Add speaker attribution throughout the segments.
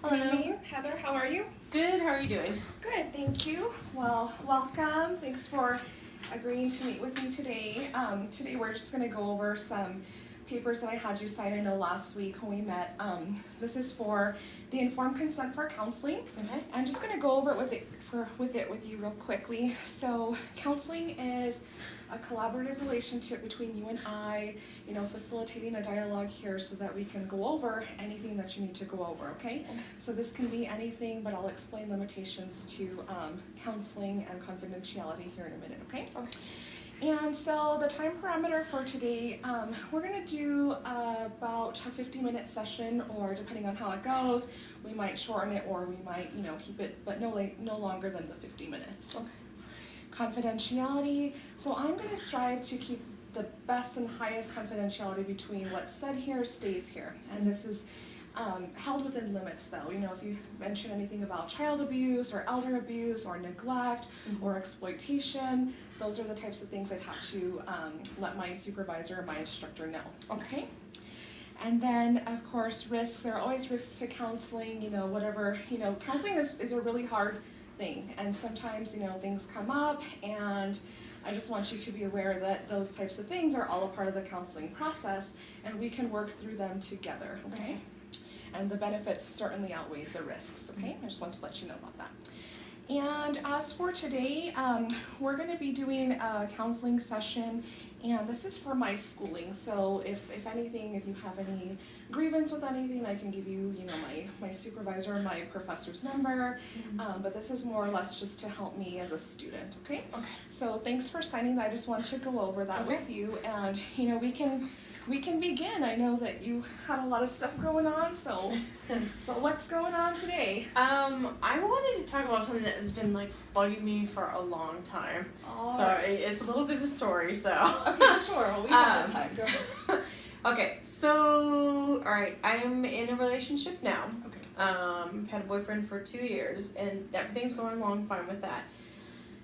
Speaker 1: Hello.
Speaker 2: Good evening, Heather. How are you?
Speaker 1: Good. How are you doing?
Speaker 2: Good, thank you. Well, welcome. Thanks for agreeing to meet with me today. Today we're just going to go over some papers that I had you sign. I know last week when we met. This is for the informed consent for counseling.
Speaker 1: Okay.
Speaker 2: I'm just going to go over it with you real quickly. So, counseling is a collaborative relationship between you and I, facilitating a dialogue here so that we can go over anything that you need to go over, okay? So this can be anything, but I'll explain limitations to counseling and confidentiality here in a minute, okay?
Speaker 1: Okay.
Speaker 2: And so the time parameter for today, we're going to do about a 50-minute session, or depending on how it goes, we might shorten it or we might, keep it, but no longer than the 50 minutes.
Speaker 1: Okay.
Speaker 2: Confidentiality. So I'm going to strive to keep the best and highest confidentiality between what's said here stays here. And this is held within limits, though. If you mention anything about child abuse or elder abuse or neglect or exploitation, those are the types of things I'd have to let my supervisor or my instructor know. Okay? And then, of course, risks. There are always risks to counseling. Counseling is a really hard thing, and sometimes things come up, and I just want you to be aware that those types of things are all a part of the counseling process, and we can work through them together, okay? And the benefits certainly outweigh the risks, okay? I just want to let you know about that. And as for today, we're going to be doing a counseling session, and this is for my schooling. So if anything, if you have any grievance with anything, I can give you, my supervisor, my professor's number. But this is more or less just to help me as a student, okay? Okay. So thanks for signing that. I just want to go over that with you, and we can begin. I know that you had a lot of stuff going on, so what's going on today?
Speaker 1: I wanted to talk about something that has been bugging me for a long time.
Speaker 2: Oh.
Speaker 1: So it's a little bit of a story. So
Speaker 2: okay, sure. Well, we have the time. Go ahead.
Speaker 1: Okay, so all right, I'm in a relationship now.
Speaker 2: Okay.
Speaker 1: I've had a boyfriend for 2 years, and everything's going along fine with that.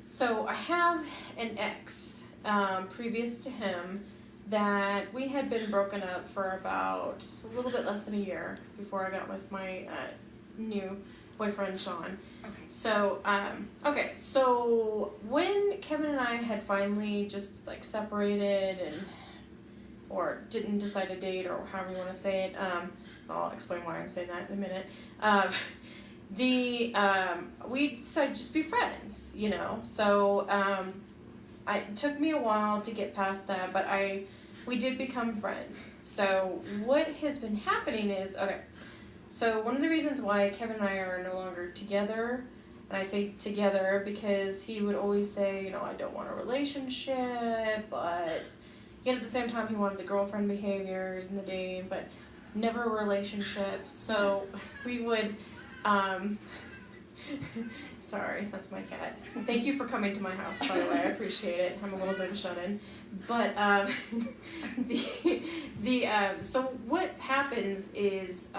Speaker 1: So I have an ex previous to him that we had been broken up for about a little bit less than a year before I got with my new boyfriend, Sean.
Speaker 2: Okay.
Speaker 1: So, so when Kevin and I had finally just separated or didn't decide to date, or however you want to say it, I'll explain why I'm saying that in a minute. We decided to just be friends, So, it took me a while to get past that, but we did become friends. So what has been happening is, so one of the reasons why Kevin and I are no longer together, and I say together because he would always say, I don't want a relationship, but yet at the same time he wanted the girlfriend behaviors and the dating, but never a relationship. So we would, sorry, that's my cat. Thank you for coming to my house, by the way. I appreciate it. I'm a little bit of a shut-in. But so what happens is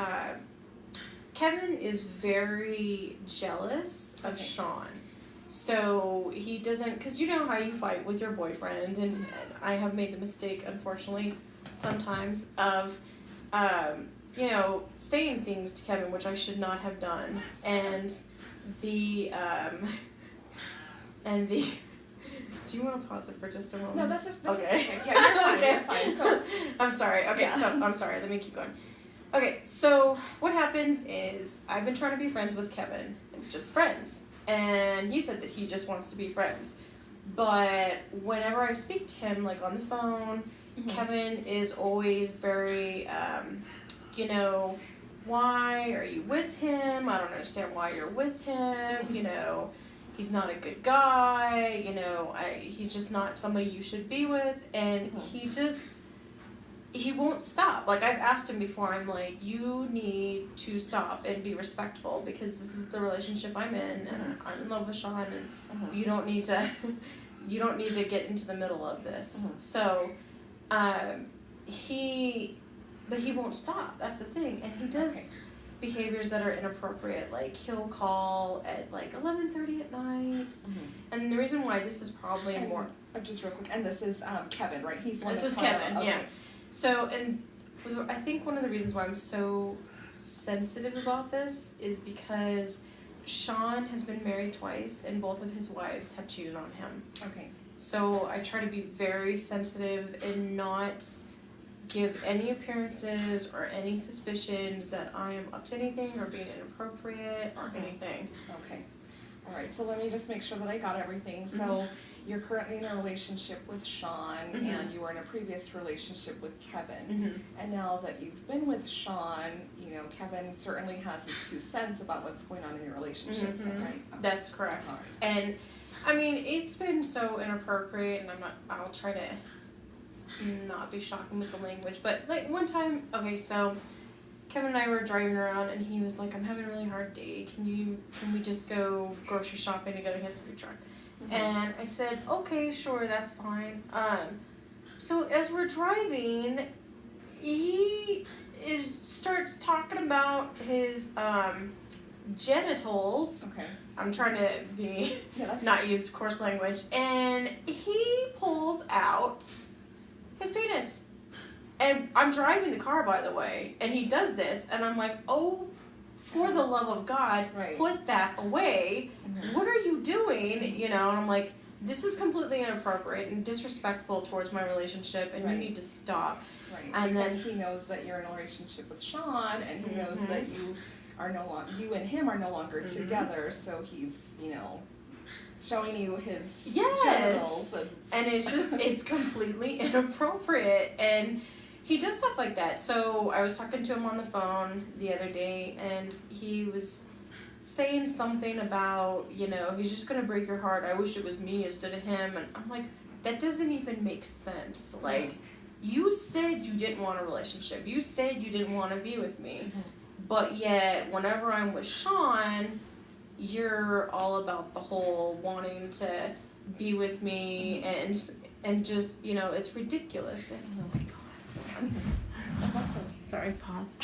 Speaker 1: Kevin is very jealous of Sean. So he doesn't, because you know how you fight with your boyfriend, and I have made the mistake, unfortunately, sometimes of saying things to Kevin which I should not have done, and the do you want to pause it for just a moment?
Speaker 2: No, that's
Speaker 1: okay.
Speaker 2: Yeah, you're fine.
Speaker 1: Okay.
Speaker 2: You're fine. So,
Speaker 1: I'm sorry. Okay, yeah. So I'm sorry. Let me keep going. Okay, so what happens is I've been trying to be friends with Kevin, just friends, and he said that he just wants to be friends. But whenever I speak to him, on the phone, Kevin is always very, why are you with him? I don't understand why you're with him. He's not a good guy. He's just not somebody you should be with. And he won't stop. I've asked him before, I'm like, you need to stop and be respectful, because this is the relationship I'm in, and I'm in love with Sean, and you don't need to get into the middle of this. So, he won't stop. That's the thing. And he does behaviors that are inappropriate. He'll call at 11:30 at night. And the reason why this is probably more.
Speaker 2: Just real quick. And this is Kevin, right?
Speaker 1: This is Kevin. Yeah. So, and I think one of the reasons why I'm so sensitive about this is because Sean has been married twice and both of his wives have cheated on him.
Speaker 2: Okay.
Speaker 1: So I try to be very sensitive and not give any appearances or any suspicions that I am up to anything or being inappropriate or anything.
Speaker 2: Okay. All right, so let me just make sure that I got everything. So you're currently in a relationship with Sean, and you were in a previous relationship with Kevin. And now that you've been with Sean, you know, Kevin certainly has his 2 cents about what's going on in your relationship, is that right? Okay.
Speaker 1: That's correct.
Speaker 2: All right.
Speaker 1: And I mean, it's been so inappropriate, and I'll try to not be shocking with the language, but like one time, okay, so Kevin and I were driving around and he was like, I'm having a really hard day, can we just go grocery shopping together? He has a food truck. And I said, okay, sure, that's fine. So as we're driving, he starts talking about his genitals.
Speaker 2: Okay.
Speaker 1: I'm trying to be not use coarse language, and he pulls out his penis. And I'm driving the car, by the way, and he does this, and I'm like, oh, for the love of God, put that away. What are you doing? You know, and I'm like, this is completely inappropriate and disrespectful towards my relationship, and you need to stop.
Speaker 2: Right.
Speaker 1: And
Speaker 2: because he knows that you're in a relationship with Sean, and he knows that you and him are no longer together, so he's, you know, showing you his genitals.
Speaker 1: And it's just, it's completely inappropriate. And he does stuff like that. So I was talking to him on the phone the other day, and he was saying something about, you know, he's just going to break your heart. I wish it was me instead of him. And I'm like, that doesn't even make sense. Like, you said you didn't want a relationship. You said you didn't want to be with me. But yet, whenever I'm with Sean, you're all about the whole wanting to be with me and just, you know, it's ridiculous. And, oh my God.
Speaker 2: That's okay.
Speaker 1: Sorry, pause.